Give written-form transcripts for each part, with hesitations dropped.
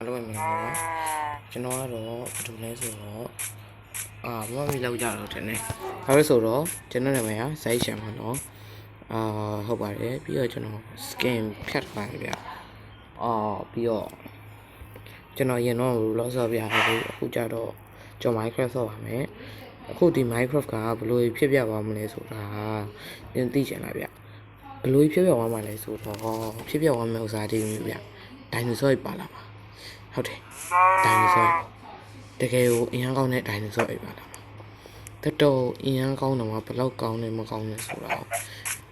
Hello em mình cho nó đó tụi này rồi đó mà mình lâu giờ rồi thế này thôi rồi đó cho nó là mày á xây chậm mà nó học bài đấy bây giờ cho nó scan cắt bài vậy bây giờ cho nó yên nó lo sợ bây giờ thì khu cha đó cho Minecraft à mẹ khu thì Minecraft cả bului phía bên vào mình số là nên tí chuyện lại vậy bului phía bên vào mình lại số đó phía bên vào mình sao thì vậy dinosaur bảo làဟုတ်တယ် dinosaur တကယ်ကိုအရင်ကောင်းတဲ့ dinosaur အိပ်ပါလားတော်တော်အရင်ကောင်းတော့မှဘယ်လောက်ကောင်းလဲမကောင်းလဲဆိုတော့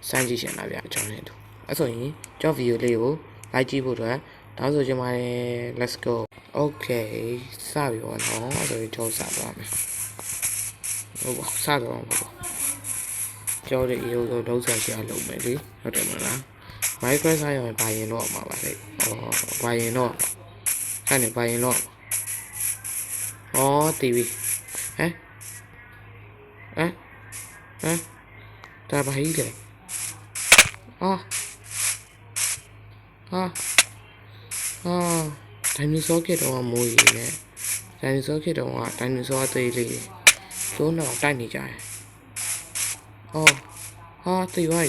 စမ်းကြည့်ရှင်လာဗျအကြောင်းနဲ့တူအဲ့ဆိုရင်ကြောက်ဗီဒီယိုလေးကို like ကြည့်ဖို့အတွက်တောင်းဆိုချင်ပါတယ် let's go okay စပြီပေါ့နော်အဲ့ဆိုရင်ကြောက်စားသွားမယ်ဟုတ်ပါစတော့ပေါ့ကြောက်တဲ့အေးကိုလုံးဆက်ရှာလုပ်မယ်လေဟုတ်တယ်မလား Minecraft ဆိုင်ရောဘာရင်တော့မှာပါလေဘာရင်တော့အဲ့နဲ့ဘာရင်တော့TV ဟမ်ဒါဘာကြီးလဲdinosaur ခေတ်တော့မိုးရီနဲ့ dinosaur ခေတ်တော့ dinosaur အသေးလေးကျိုးတော့တိုက်နေကြတယ်သိပါ යි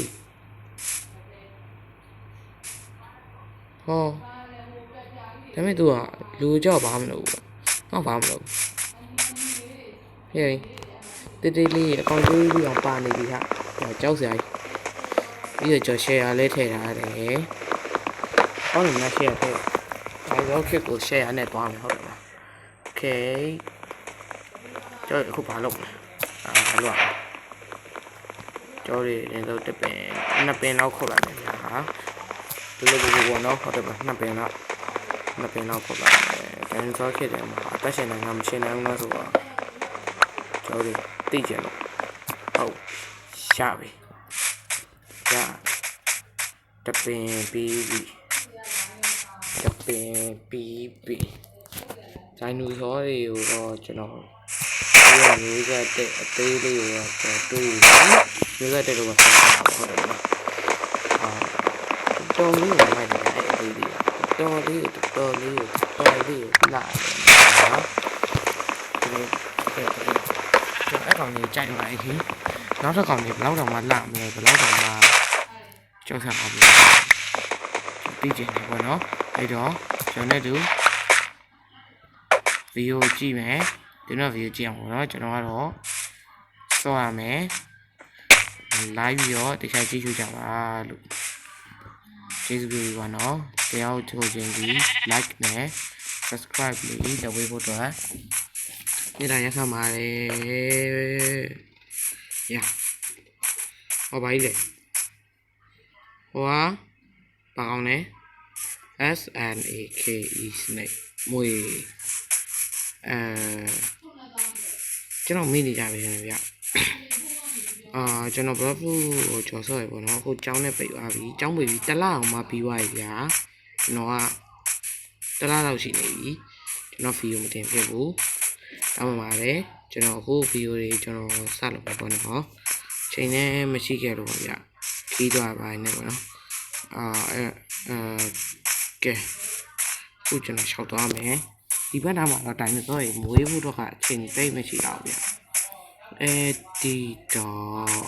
ဒါပေမဲ့ तू ကလူကြောက်ဘာမလို့ငါဘာမလို့ဟေးတေးလေးအကောင်ကြီးပြီးအောင်ပါနေပြီဟာကြောက်စရာကြီးပြီးတော့ကျော် share လေးထည့်ထားတယ်ဟောနေမှာ share ထည့်ဒါရောခက်ကို share နဲ့တွားမယ်ဟုတ်တယ်မလား okay ကျော်အခုဘာလုပ်လဲဘာလုပ်ကျော်ရင်းတော့တပင်နှစ်ပင်တော့ခုတ်လိုက်တယ်ဗျာဟာဒီလိုဘောနော်ဟုတ်တယ်ဗျနှစ်ပင်တော့ခုတ်လိုက်တယ်dinosaur ခေတ်တယ်မှာအသက်ရှင်နိုင်မှာမရှင်နိုင်ဘူးလားဆိုတော့ကျော်ရသိကြလို့ဟုတ်ရှာပြီတပင်ပြီးပြီdinosaur တွေကိုတော့ကျွန်တော်မျိုးဆက်တဲ့အသေးလေးကိုတော့တွေ့မျိုးဆက်တဲ့လိုပဲဆက်တာဟုတ်တယ်နော်တော်လေးကိုမိုက်တယ်အဲ့အသေးလေးတော်လေးကိုလာတယ်နော်အဲ့ကောင်ကြီးကြိုက်ပါခင်နောက်တစ်ကောင်ကြီးဘယ်လောက်တောင်မှလာမလဲဘယ်လောက်တောင်မှကြောက်ဆံပါဘူးပြီးကျင်တယ်ပေါ့နော်အဲ့တော့ကျွန်တော်တို့ဗီဒီယိုကြည့်မယ်ဒီတော့ဗီဒီယိုကြည့်အောင်ပေါ့နော်ကျွန်တော်ကတော့စောရမယ် live ပြီးတော့တခြားကြည့်ရှုကြပါလို့ကျေးဇူးပြုပါနော်တရားထုတ်ခြင်းဒီ like နဲ့ subscribe လေးလုပ်ပေးဖို့တော့နေ့တိုင်းရခပါတယ်ရဟောပါလေဟောဘာကောင်းလဲ snake snake မွေကျွန်တော်မေ့နေကြပြီဗျကျွန်တော်ဘလော့ကိုကြော်ဆော့ရပေါ့နော်အခုကျောင်းနဲ့ပိတ်သွားပြီကျောင်းပိတ်ပြီးတစ်လအောင်မှပြီးသွားပြီဗျာကျွန်တော်ကတစ်လလောက်ရှိနေပြီကျွန်တော်ဗီဒီယိုမတင်ဖြစ်ဘူးတောင်းပါပါတယ်ကျွန်တော်အခုဗီဒီယိုတွေကျွန်တော်စလုပ်ပါပေါ့နော်ချိန်နဲ့မရှိခဲ့လို့ဗျခီးသွားပါနေပေါ့နော်ကဲအခုကျွန်တော်ရှောက်သွားမယ်ဒီဘက်နားမှာတော့တိုင်းဆိုရင်မွေးဖို့တော့ကအချိန်တိတ်မရှိတော့ဗျဒီတော့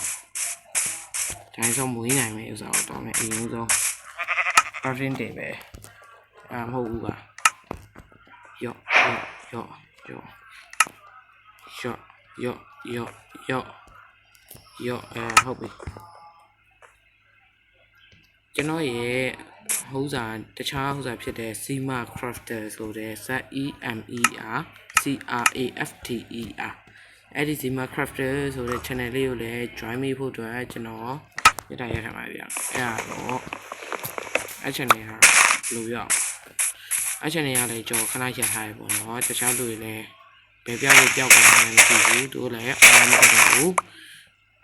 တိုင်းဆိုမွေးနိုင်မယ်ဥစားတော့မယ်အရင်ဆုံး parent တွေပဲမဟုတ်ဘူးပါယော့ဟုတ်ပြီကျွန်တော်ရဲ့ဟိုးစာတခြားဟိုးစာဖြစ်တဲ့ Zema Crafter ဆိုတဲ့ ZEMERCRAFTER အဲ့ဒီ Zema Crafter ဆိုတဲ့ channel လေးကိုလည်း join မိဖို့အတွက်ကျွန်တော်ရထားရခံပါဗျာအဲ့တော့အဲ့ channel ဟာလို့ရအောင်အဲ့ channel ကလည်းကျွန်တော်ခဏရထားရပေါ့နော်တခြားလူတွေလည်းဘယ်ပြောက်လို့ပြောက်ကုန်မှလည်းမသိဘူးသူလည်းအားမတတ်ဘူး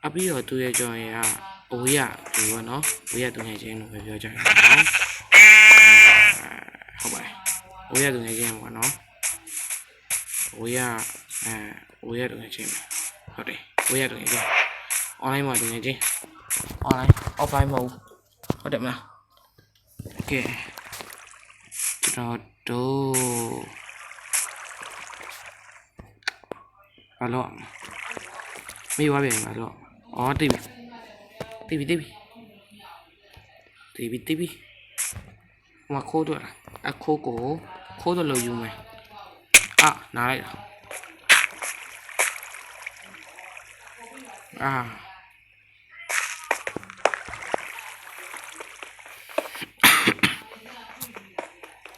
အပြီးတော့သူရဲ့ကျွန်တော်ရဲ့အဝေးရဒီပေါ့နော်ဝေးရသူငယ်ချင်းလို့ပဲပြောကြတယ်နော်ဟုတ်ပါတယ်ဝေးရသူငယ်ချင်းပေါ့နော်ဝေးရသူငယ်ချင်းဟုတ်တယ်ဝေးရသူငယ်ချင်း online မှာသူငယ်ချင်း online offline မဟုတ်ဟုတ်တယ်မလားကဲကျွန်တော်တို့ ဘာလို့မေးသွားပြန်ပါတော့အော်တိပြီဟိုခိုးတော့အခိုးကိုခိုးတော့လို့ယူမယ်အာနားလိုက်အာ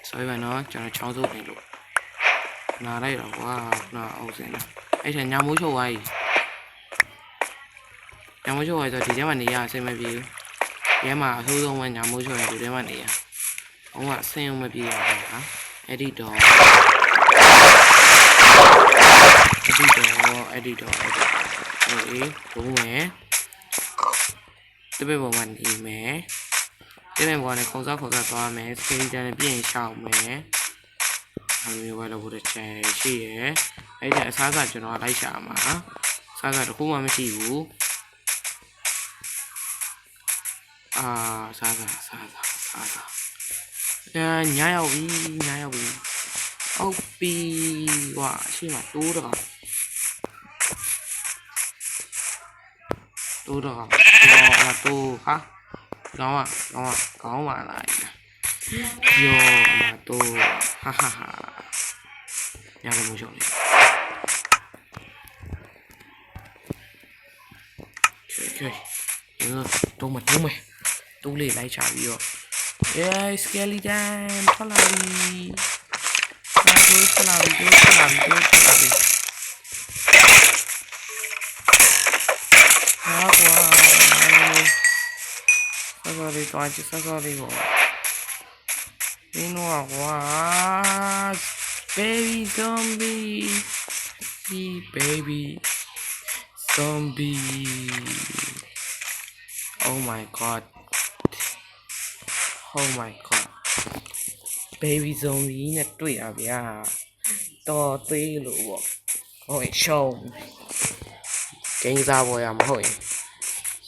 sorry ပါနော်ကျွန်တော်ချောင်းစိုးနေလို့နားလိုက်တော့ကွာနားအောင်စင်လားအဲ့ဒါညာမိုးချုပ်သွားပြီညာမိုးချုပ်သွားဆိုဒီထဲမှာနေရအဆင်မပြေဘူးရဲမှာအဆိုးဆုံးကညာမိုးချုပ်ရင်ဒီထဲမှာနေရအောင်ကအဆင်အောင်မပြေရဘူးဟာအဲ့ဒီတော့အေးဘုံမယ်တပည့်ပေါ်မှာနေမယ်တပည့်ပေါ်နဲ့ခုံစားသွားမယ်စကေးတန်းနဲ့ပြင်ရှောက်မယ်အဲ့လိုပဲလုပ်ဖို့ချင်ရှိရယ်အဲ့ဒါအစားအကျွန်တော်လိုက်ရှာမှာစားတခုမှမရှိဘူးစားညရောက်ပြီဟုတ်ပြီကွာအရှိမတိုးတော့တိုးဟာကောင်းပါလားယောမတိုးဟာရတယ်မို့ရှောင်းလေโอเคတုံးမတိုးလေးလိုက်ချပြီးတော့ yes skeleton ထွက်လာပြီထွက်လာပြီဟာကွာsorry ပေါ့ဒီတော့ကွာ baby zombie oh my god baby zombie နဲ့တွေ့ရဗျာတော်သေးလို့ပေါ့ဟုတ်ရှုံးဂိမ်းစားပေါ်ရမဟုတ်ရင်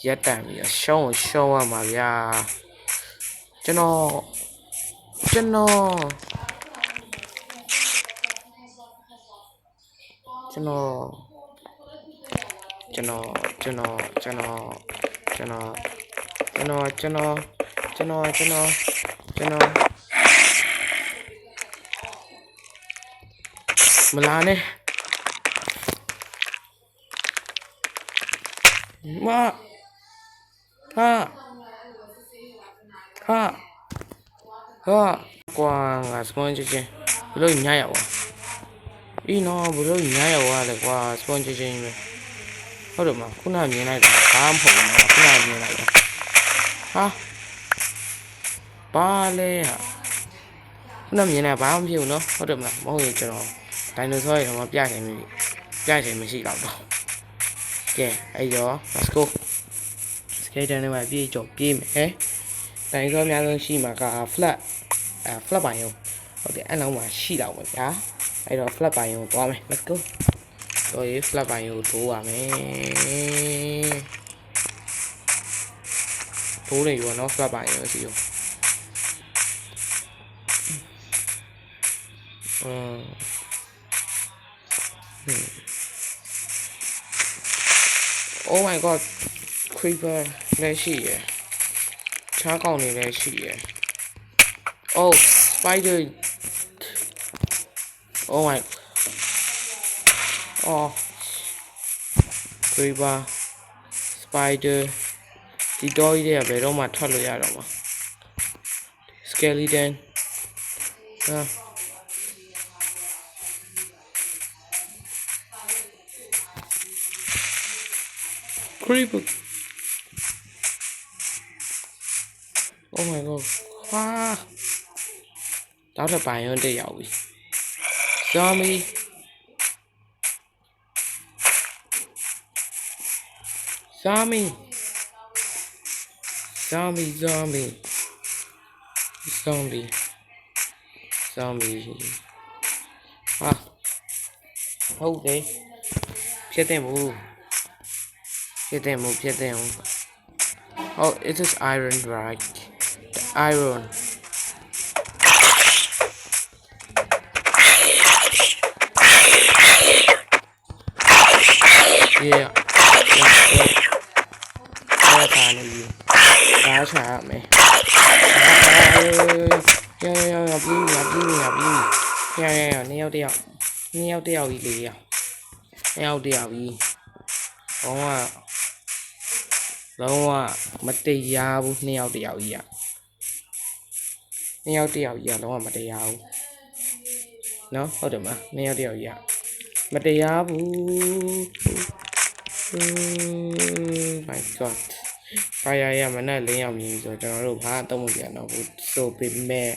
ရက်တန်ပြီးရှုံးရမှာဗျာကျွန်တော်မလာနဲ့မဟာကွာငါစပွန်ချချင်းဘလို့ညရောက်အေးနော်ဘလို့ညရောက်လဲကွာစပွန်ချချင်းပဲဟုတ်တယ်မခုနမြင်လိုက်တာဘာမှမဟုတ်ဘူးခုနမြင်လိုက်တာဟာဘာလဲဟာခုနမြင်လိုက်ဘာမှမဖြစ်ဘူးနော်ဟုတ်တယ်မလားမဟုတ်ရင်ကျွန်တော်ဒိုင်နိုဆောရဲ့တော့ပြချင်မရှိတော့တော့ကဲအဲ့တော့ let's go skater နဲ့မှပြေးကြော်ပြေးမယ်ဒိုင်ဆောအများဆုံးရှိမှာက flat ပိုင်းရောဟုတ်တယ်အဲ့လောက်မှရှိတော့မှာဗျာအဲ့တော့ flat ပိုင်းရောသွားမယ် let's go ဆိုရင် flat ပိုင်းကိုထိုးပါမယ်ထိုးနေရောနော် flat ပိုင်းရောစီရောoh my god creeper လည်းရှိရယ်ခြားကောင်တွေလည်းရှိရယ် oh spider oh my oh creeper spider ဒီတော့ကြီးတွေကဘယ်တော့မှထွက်လို့ရတော့မှာ skeleton creeper oh my god တောက်တဲ့ပိုင်ရုံးတက်ရောက်ပြီ zombieဟုတ်တယ်ဖြစ်တယ်ဘူးoh it is iron right the iron Yeah. What kind of you? That's how me. Yeah, blue. Yeah, nail deal. Nail deal, yeah. Nail deal, we. Long, material, nail deal, yeah. Nail deal, yeah, long material. No, hold on, nail deal, yeah. Material, my god. ဘာရမနဲ့လင်းရောက်မြင်ဆိုကျွန်တော်တို့ဘာအတော့မပြန်တော့ဘူးဆိုပေမဲ့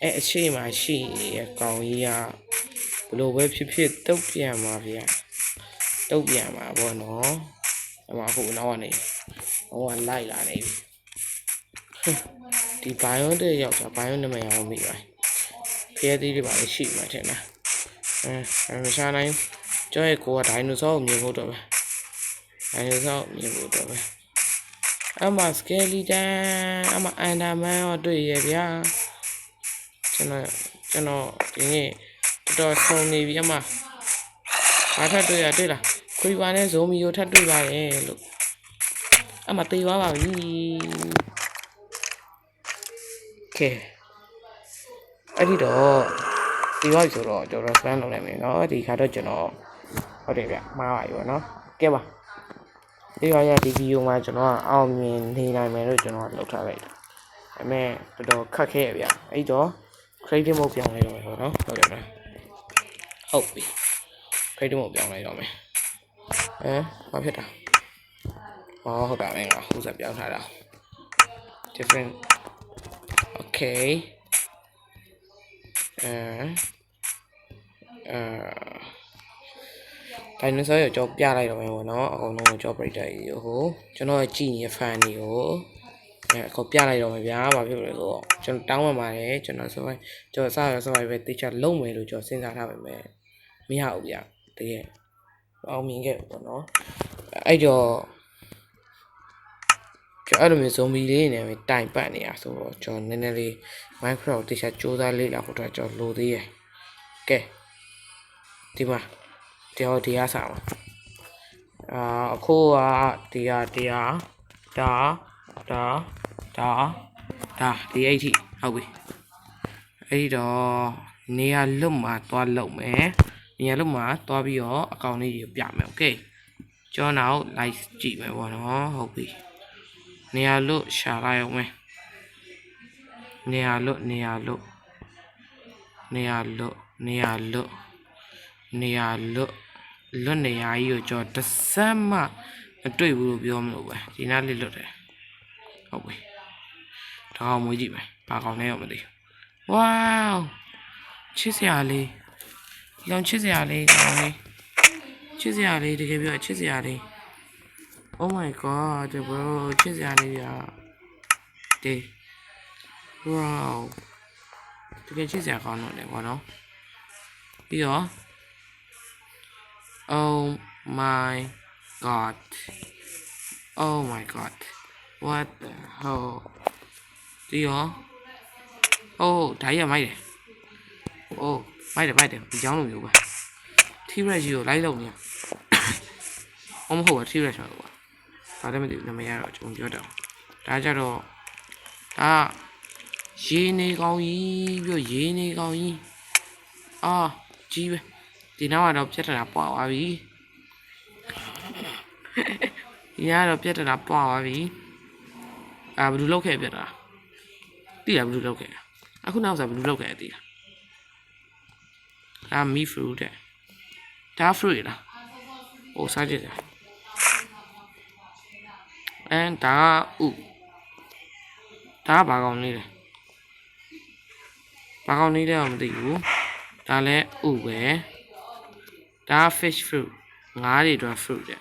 အရှိမရှိရကောင်ကြီးကဘလို့ပဲဖြစ်တုတ်ပြန်ပါဗျာတုတ်ပြန်ပါဘောနော်အမအခုနောက်ကနေဟိုကလိုက်လာနေပြီဒီဘိုင်ယွန်တဲ့ရောက်တာဘိုင်ယွန်နမရောမိပါဖျဲသေးတွေပါရှိမှထင်တာမရှာနိုင်ကျော်ရဲ့ကိုကဒိုင်နိုဆောကိုမြင်ဖို့တော့ပဲဒိုင်နိုဆောမြင်ဖို့တော့ပဲအမစကယ်လီတန်အမအန်ဒါမန်ရောတွေ့ရဗျာကျွန်တော်ဒီနေ့တော်ဆုံးနေပြီအမဘာထပ်တွေ့ရတွေ့လားခွေပါနဲ့ဇိုမီကိုထပ်တွေ့ပါရဲ့လို့အမတေးသွားပါပြီကဲအဲ့ဒီတော့ဒီဝိုက်ဆိုတော့ကျွန်တော် span လုပ်လိုက်မယ်နော်ဒီခါတော့ကျွန်တော်ဟုတ်တယ်ဗျမှားပါပြီပေါ့နော်ကဲပါဒီဝိုက်ဒီဗီဒီယိုမှာကျွန်တော်အောင်မြင်နေနိုင်မယ်လို့ကျွန်တော်လုပ်ထားလိုက်တယ်ဒါပေမဲ့တော်တော်ခက်ခဲရဗျအဲ့တော့ creative mode ပြောင်းလိုက်တော့မယ်ပေါ့နော်ဟုတ်တယ်နော်ဟုတ်ပြီ creative mode ပြောင်းလိုက်တော့မယ်ဘာဖြစ်တာဟုတ်တာပဲငါဟိုစပြောင်းထားတာ different okay ဒိုင်နိုဆောရောကြောပြလိုက်တော့မယ်ပေါ့နော်အကုန်လုံးကိုကြော breaker ကြီးကိုကျွန်တော်ကြည့်နေတဲ့ fan တွေကိုအခုပြလိုက်တော့မယ်ဗျာဘာဖြစ်လို့လဲဆိုတော့ကျွန်တော်တောင်းပန်ပါတယ်ကျွန်တော်ဆိုကျွန်တော်စရဆိုပဲတေချာလုံးမယ်လို့ကျွန်တော်စဉ်းစားထားပါမယ်မရဘူးဗျာတကယ်အောင်မြင်ခဲ့ပေါ့နော်အဲ့တော့ကျွန်တော်အဲ့လိုမျိုး zombie လေးနေပဲတိုင်ပတ်နေရဆိုတော့ကျွန်တော်နည်းနည်းလေး Minecraft တေချာစူးစမ်းလေ့လာဖို့အတွက်ကျွန်တော်လိုသေးရဲ့ကဲဒီမှာဒီအားစားပါအခုကဒီဟာဒီအဲ့ထိဟုတ်ပြီအဲ့ဒီတော့နေရာလွတ်မှာသွားလုပ်မယ်နေရာလွတ်မှာသွားပြီးတော့အကောင့်လေးကြီးပြမယ်โอเคကျွန်တော်နောက် like ကြည့်မယ်ပေါ့နော်ဟုတ်ပြီနေရာလွတ်ရှာလိုက်အောင်မယ်နေရာလွတ်နေရာကြီးကိုကျွန်တော်တစ်စက်မှမတွေ့ဘူးလို့ပြောမလို့ပဲဒီနားလေးလွတ်တယ်ဟုတ်ပြီဒါအောင်မွေးကြည့်မယ်ဘာကောင်းလဲတော့မသိဝေါချစ်စရာလေးဒီကောင်ချစ်စရာလေးကောင်းလေးချစ်စရာလေးတကယ်ပြောချစ်စရာလေး Oh my god bro ချစ်စရာလေးရာတေ wow တကယ်ချစ်စရာကောင်းတော့တယ်ကွာနော်ပြီးတော့ Oh my god what the hell ပြီးတော့ဒါကြီးကမိုက်တယ်မိုက်တယ်ဒီကြောင်းလိုမျိုးပဲ T-Rex ကြီးကိုလိုက်လို့နေမဟုတ်ပါ T-Rex ဆိုတော့ဘာလဲမသိဘူးနာမည်ကတော့ကျွန်တော်ပြောတော့ဒါကြတော့ဒါရေနေကောင်းကြီးပြီးရေနေကောင်းကြီးကြီးပဲဒီနောက်ကတော့ပြတ်တာပွားသွားပြီဒီကတော့ပြတ်တာပွားသွားပြီဘယ်လိုလုပ်ခဲ့ပြတ်တာတိလားဘယ်လိုလုပ်ခဲ့အခုနောက်ဆိုဘယ်လိုလုပ်ခဲ့တိလားဒါမီဖရူတဲ့ဒါဖရူလားစားကြည့်တယ်ဒါဘာကောင်းနေလဲဘာကောင်းနေလဲမသိဘူးဒါလည်းပဲဒါ fish fruit ငါးတွေတော့ fruit တဲ့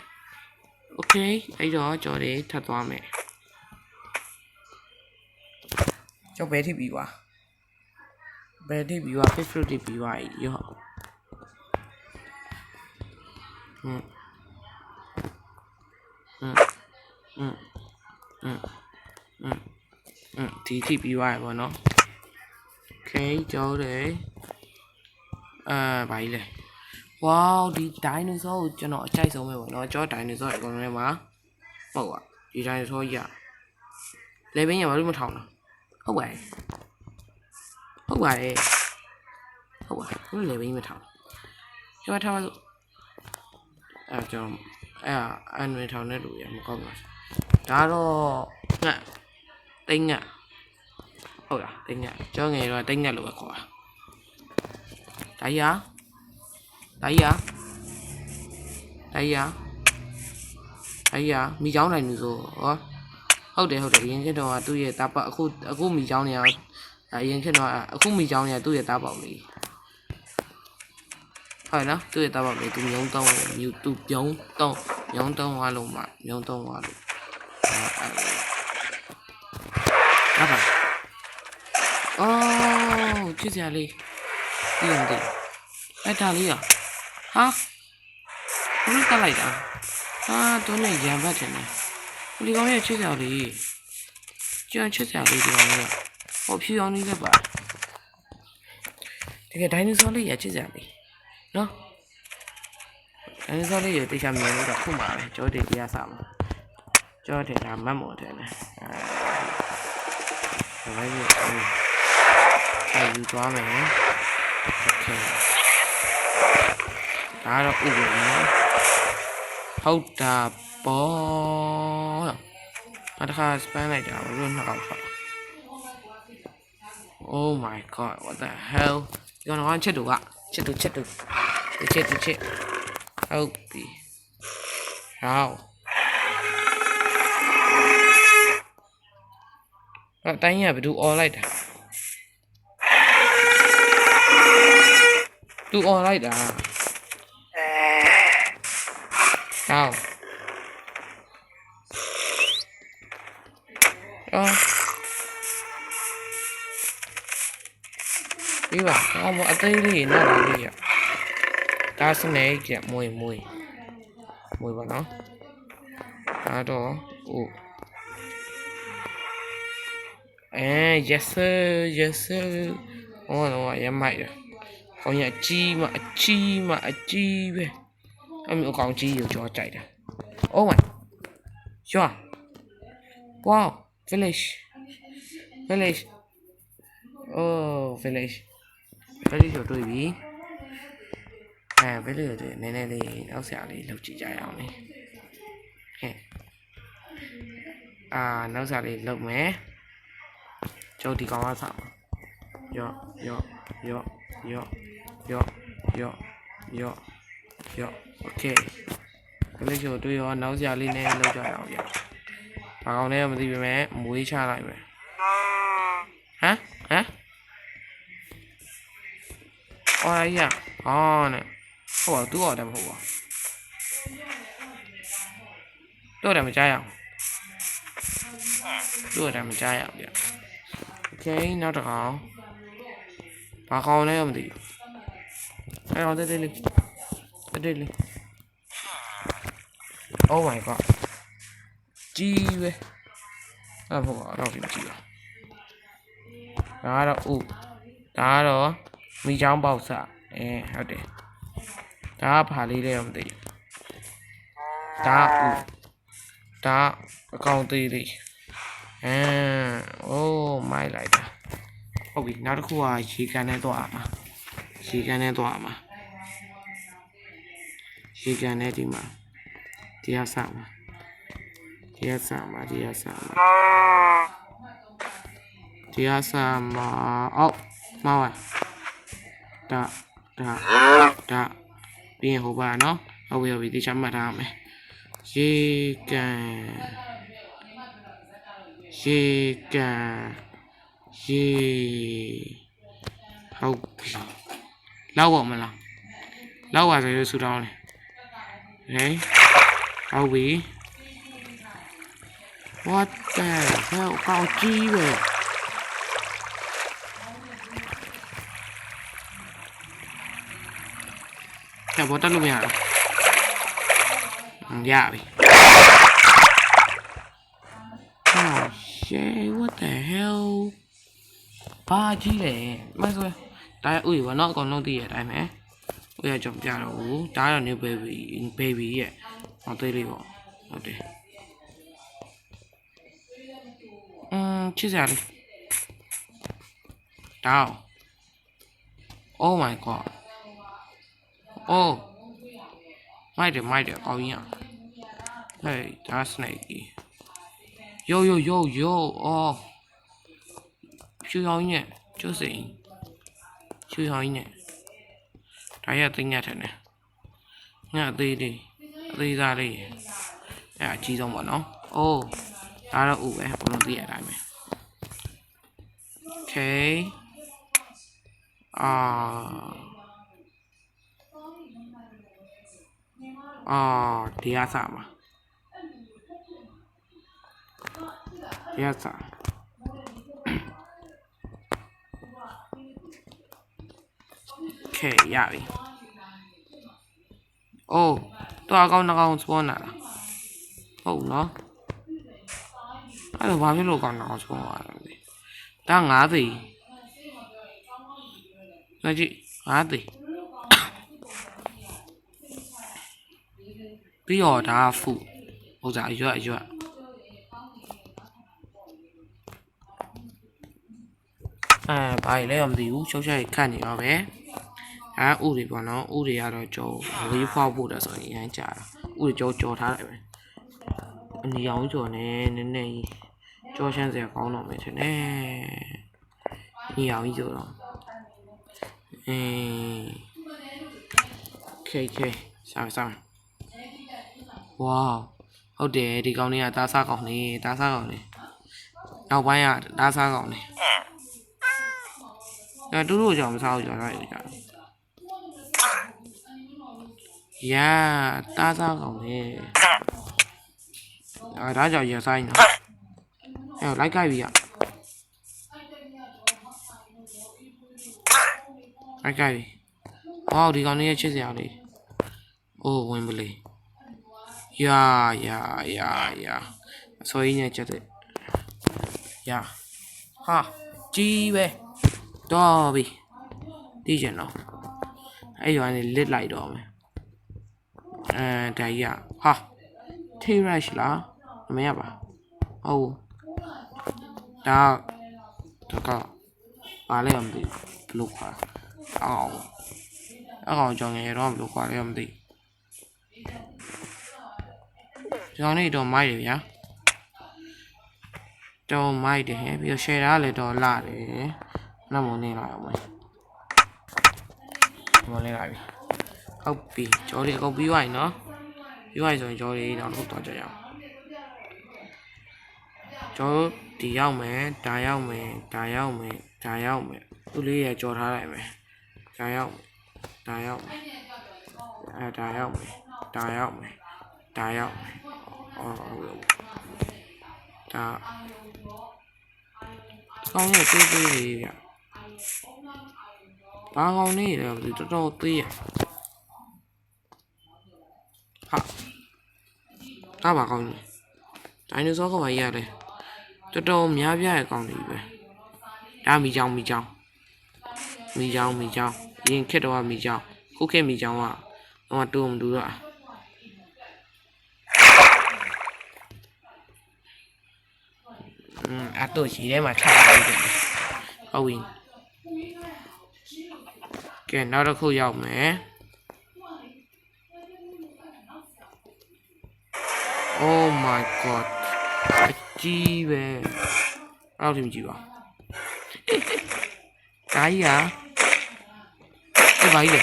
okay အဲ့တော့ကျွန်တော်တွေထပ်သွားမယ်ကျော်ဘယ်ထိပြီးွား fish fruit တွေပြီးွားရောဒီထိပြီးွားရပါတော့ okay ကျော်တယ်ဘာကြီးလဲ Wow ဒီ dinosaur ကိုကျွန်တော်အကြိုက်ဆုံးပဲပေါ့နော်ကျွန်တော် dinosaur အကောင်ထဲမှာဟုတ်ပါဒီ dinosaur ကြီးလေဘင်းရဘာလို့မထောင်လဲဟုတ်ပါတယ်ဟုတ်ပါတယ်ဟုတ်ပါဘူးလေဘင်းမထောင်ကျွန်တော်ထားပါစို့ကျွန်တော်အန်ဝင်ထောင်တဲ့လူရမကောင်းပါဘူးဒါတော့ငှက်တိတ်ငှက်ဟုတ်လားတိတ်ငှက်ကျောင်းငယ်တော့တိတ်ငှက်လို့ပဲခေါ်တာဒါမိချောင်းနိုင်လို့ဆိုဟောဟုတ်တယ်အရင်ခေတ်တော့သူ့ရဲ့တားပေါက်အခုမိချောင်းနေအောင်အရင်ခေတ်တော့အခုမိချောင်းနေသူ့ရဲ့တားပေါက်လေးဟုတ်နော်သူ့ရဲ့တားပေါက်လေးသူမြုံတုံးသူပြုံးတုံးမြုံတုံးသွားလို့မှမြုံတုံးသွားလို့အဲ့ဒါအော်ချစ်စရာလေးဒီလိုဒီအဲ့ဒါလေးဟာဘယ်လိုတက်လိုက်တာတော့နဲ့ရံပတ်တယ်နော်ဒီကောင်ရဲ့ချစ်စရာလေးကျွမ်းချစ်စရာလေးဒီကောင်လေးဟောဖြူအောင်လေးလည်းပါတကယ်ဒိုင်နိုဆောလေးရချစ်စရာလေးနော်ဒိုင်နိုဆောလေးရတေချာမြင်လို့တော့ခုမှပဲကြောတင်ပြရစမှာကြောတင်တာမတ်မော်တယ်လေဒါပဲယူသွားမယ်โอเคဒါတော့ဥပ္ပမာဟုတ်တာပေါ့နောက်တစ်ခါ span လိုက်တာဘယ်လိုနှောက်ဖတ် Oh my god what the hell ဒီကောင်ချစ်တူဟုတ်ပြီဟောအဲ့တိုင်းရဘယ်သူអော်လိုက်တာသူអော်လိုက်တာဟောဒီပါအသေးလေးနော်လေးရဒါစနေကြမွေပါနော်ဒါတော့yes sir ဟောတော့ရမိုက်ရဟောရအကြီးပဲအမျိုးအကောင်ကြီးကိုကြောကြိုက်တာ Oh my sure wow village oh village ကိုတွေ့ပြီvillage ကိုတွေ့နည်းနည်းလေးနောက်ဆရာလေးလုပ်ကြည့်ကြရအောင်လေနောက်ဆရာလေးလုပ်မယ်ကျော်ဒီကောင်ကစားမှာယောโอเคvillage ကိုတွေ့ရောနောက်ဆရာလေးနဲ့လုပ်ကြရအောင်ဘာကောင်လဲမသိပေမဲ့မွေးချလိုက်မယ်ဟမ်အော်ရနဲ့ဟုတ်ပါသူ့အော်တယ်မဟုတ်ပါတော့တယ်မကြားရအောင်โอเคနောက်တစ်ကောင်ဘာကောင်လဲမသိဘူးအဲ့တော့တက်လေး Oh my god ကြီးပဲအဲ့ဘောတော့ကြည့်ပါဒါကတော့မိချောင်းပေါက်စဟုတ်တယ်ဒါကဘာလေးလဲမသိဘူးဒါအကောင်သေးလေးမိုက်လိုက်တာဟုတ်ပြီနောက်တစ်ခုကရေကန်နဲ့သွားမှာရေကန်နဲ့ဒီမှာတရားစမှာအော်မောင်းဒါပြီးရင်ဟိုပါနော်ဟုတ်ပြီဒီချမှတ်ထားမယ်ရေဟုတ်ပြီလောက်ပါမလားလောက်ပါဆိုရဆူတောင်းလေဟုတ်ပြီ What the hell ကောင်ကြီးပဲဘောတက်လို့မရဘူးရပြီ Oh shit what the hell ဘာကြီးလဲမဆိုဒါဥယျာဉ်ဘောနော်အကောင်လုံးသိရတဲ့အတိုင်းပဲ ကိုရကြောင်ပြတော့ဘူးဒါကတော့ new baby ရဲ့ဟောသေးလေးပေါ့ဟုတ်တယ်ချစ်စရာလေးတောင်း Oh my god Oh မိုက်တယ်ကောင်းကြီးอ่ะ Hey that's snake Yo Oh ဖြူဟောင်းကြီးနဲ့ကျုပ်စိန်ဖြူဟောင်းကြီးနဲ့ဒါရသိညတ်တယ်နဲ့ညအသေးလေးအသေးစားလေးအဲ့အကြီးဆုံးပေါ့နော် Oh ဒါတော့ဥပဲဘုံလုံးသိရတိုင်းပဲ Okay ဒီအစားမှာဒီအစားOkay ရပြီ Oh တော့အကောင်းနှကောင်စပွန်လာလားဟုတ်နော်အဲ့တော့ဘာဖြစ်လို့ကောင်းနှကောင်စပွန်လာလဲဒါ9သိငါကြည့်9သိပြီးတော့ဒါဖူဥစားရွက်ဘာလဲမသိဘူးရှုပ်ရှက်ခတ်နေတော့ပဲဥတွေပေါ့နော်ဥတွေကတော့ကြောဝေးဖွားဖို့တယ်ဆိုရင်အရင်ကြာတာဥတွေကြောထားတယ်ပဲအနီအောင်ကြောနဲ့နည်းနည်းကြောရှမ်းစရာကောင်းတော့မယ်ထင်တယ်ညီအောင်ကြီးကြောတော့Okay စား Wow ဟုတ်တယ်ဒီကောင်လေးကသားစားကောင်လေးနောက်ပိုင်းကသားစားကောင်လေးတူတူကြောင်မစားဘူးကြောင်လိုက်ကြရာသားစားကောင်လေးဒါကြောင့်ရဆိုင်နော်လိုက်ကြပြီလိုက်ကြပြီဟောဒီကောင်လေးရဲ့ချစ်စရာလေးအိုးဝင်ပလေးရာအစိုးရနဲ့ချက်တဲ့ရာဟာကြီးပဲတော့ပြီသိချင်တော့အဲ့ရွာနေလစ်လိုက်တော့မယ်ဒါကြီးဟာထေးရက်လားမရပါဟုတ်ဒါကပါလဲမသိဘလို့ခွာအောင်ကြောင့်ရတော့ဘလို့ခွာလဲမသိကျွန်တော်နေတော့မိုက်တယ်ဗျာတော့မိုက်တယ်ပြီးတော့ share တာလည်းတော့လာတယ်နောက်မနေလာအောင်မယ်မနေလာပြီဟုတ်ပြီကြော်လေးအကုန်ပြီးသွားပြီနော်ပြီးသွားပြီဆိုရင်ကြော်လေးတော့ထုတ်တော့ကြရအောင်ကြော်ဒီရောက်မယ်ဒါရောက်မယ်သူလေးရကြော်ထားလိုက်မယ်ဒါရောက်မယ်ဒါရောက်မယ်ကောင်းရဲ့သေးလေးဗျဘာကောင်းနေလဲတော်တော်သေးရဟာဒါဘာကောင်းလဲဒိုင်နိုဆောကဘာကြီးရလဲတော်တော်များပြားရဲ့ကောင်းနေပြီပဲဒါမီချောင်းရင်ခက်တော့မီချောင်းခုခေတ်မီချောင်းကတော့တူမတူတော့အတော့ရှိထဲမှာချလိုက်တယ်ဟုတ်ပြီကဲနောက်တစ်ခုရောက်မယ် Oh my god အကြီးပဲအောက်ထိမကြည့်ပါဒါကြီးဘာကြီးလဲ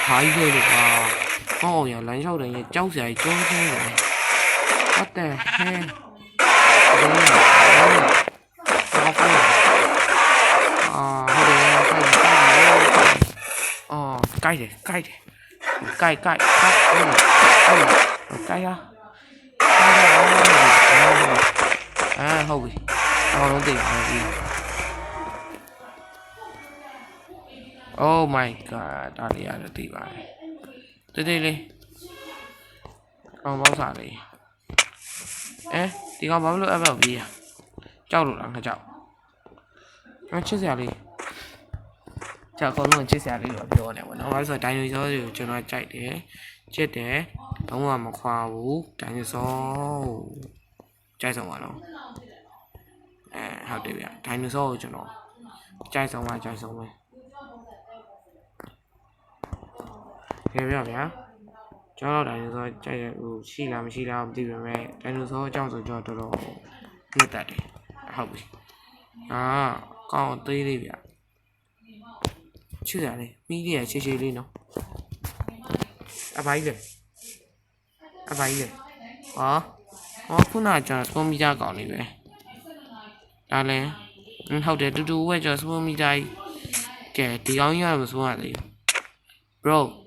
ဘာကြီးလဲဟောရလမ်းလျှောက်တယ်ကြောက်စရာကြီးကျုံးတယ် What the hell ဟုတ်တယ်ကြိုက်တယ်ကြိုက်ရဟုတ်ပြီအောင်လုံးသိပါပြီ Oh my god ဒါလေးရတယ်သိပါတယ်တိတ်လေးကောင်ပေါက်စားလေးဒီကောင်ဘာလို့အပ်ပြီးကြောက်လို့လားငါကြောက်ချစ်စရာလေး ကျွန်တော်အကုန်လုံးချစ်စရာလေးတော့ပြောနေပါတော့ဘာလို့ဆိုတော့ဒိုင်နိုဆောတွေကိုကျွန်တော်ကြိုက်တယ်ချစ်တယ်လုံးဝမခွာဘူးဒိုင်နိုဆောကြိုက်ဆုံးပါတော့ဟုတ်တယ်ဗျဒိုင်နိုဆောကိုကျွန်တော်ကြိုက်ဆုံးပဲကြိုက်ဆုံးပဲကြည့်ပြဗျာကျွန်တော်ဒိုင်နိုဆောကြိုက်ရဟိုရှိလားမရှိလားမသိပါမဲ့ဒိုင်နိုဆောအကြောင်းဆိုကျွန်တော်တော်တော်နှစ်သက်တယ်ဟုတ်ပြီကောင်းသေးလေးဗျချစ်ရတယ်မီးလေးရချေချေလေးနော်အပိုင်းလေခုနကကျွန်တော်စပိုမီတာကောင်းနေပဲဒါလည်းဟုတ်တယ်တူတူဝဲကျွန်တော်စပိုမီတာကြီးကဲဒီကောင်းကြီးရမစိုးရသေးဘူး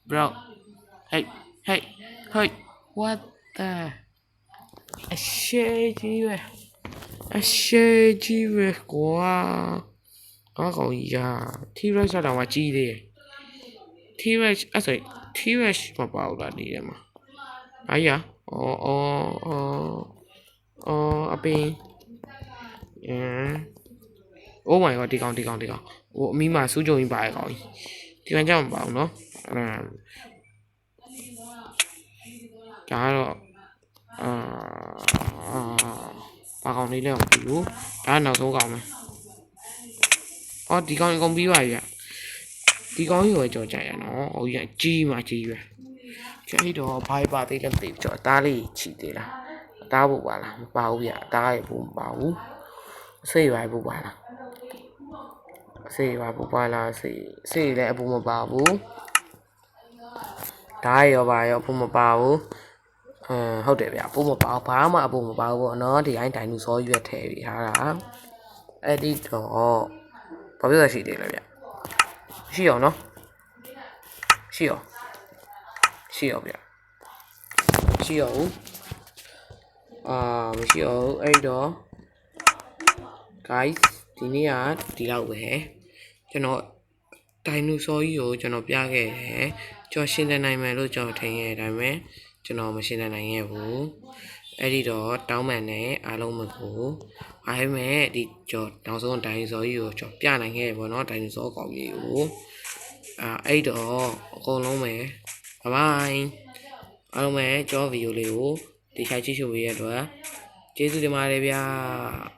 bro hey what the အရှိကြီးပဲကွာကောင်းကြီးရာ T-Rex တော့မှကြီးသေးတယ် T-Rex အဲ့ဆို T-Rex မပါဘူးလားဒီထဲမှာအားရအပင် oh my god ဒီကောင်ဟိုအမီးမှာစူးကြုံကြီးပါရကောင်ကြီးဒီကောင်ကြောက်မပါဘူးเนาะဒါတော့ပါကောင်လေးလည်းမပြီးဘူးဒါနောက်ဆုံးကောင်မယ်ဒီကောင်အကုန်ပြီးပါပြီဒီကောင်ကြီးကိုကြော်ကြရနော်ဟိုကြီးမှကြီးပဲကျိတော့ဘိုင်ပါသေးလည်းမသိဘူးကြော်အသားလေးချီသေးလားအသားဖို့ပါလားမပါဘူးဗျအသားရဖို့မပါဘူးအစိတ်ပါဖို့ပါလားစေးပါပူပါလားစေးလည်းအပူမပါဘူးဓာတ်ရောပါရောအပူမပါဘူးဟုတ်တယ်ဗျအပူမပါဘာမှအပူမပါဘူးပေါ့နော်ဒီတိုင်းဒိုင်နိုဆောရွက်ထည့်ပြီးထားတာအဲ့ဒီတော့ဘာပြောရရှိသေးလဲဗျရှိရောနော်ရှိရောဗျရှိရောမရှိရောအဲ့တော့ guys ဒီနေ့ကဒီလောက်ပဲကျွန်တော်ဒိုင်နိုဆောကြီးကိုကျွန်တော်ပြခဲ့တယ်ကျွန်တော်ရှင်းတဲ့နိုင်မယ်လို့ကျွန်တော်ထင်ခဲ့တယ်ဒါပေမဲ့ကျွန်တော်မရှင်းတဲ့နိုင်ခဲ့ဘူးအဲ့ဒီတော့တောင်းပန်နဲ့အားလုံးမကိုဒါပေမဲ့ဒီကျွန်တော်နောက်ဆုံးဒိုင်နိုဆောကြီးကိုကျွန်တော်ပြနိုင်ခဲ့ပေါ့နော်ဒိုင်နိုဆောကောင်ကြီးကိုအဲ့တော့အကုန်လုံးပဲဘိုင်ဘိုင်အားလုံးပဲကျွန်တော်ဗီဒီယိုလေးကိုဒီဆိုင်ကြည့်ရှုပေးရတဲ့အတွက်ကျေးဇူးတင်ပါတယ်ဗျာ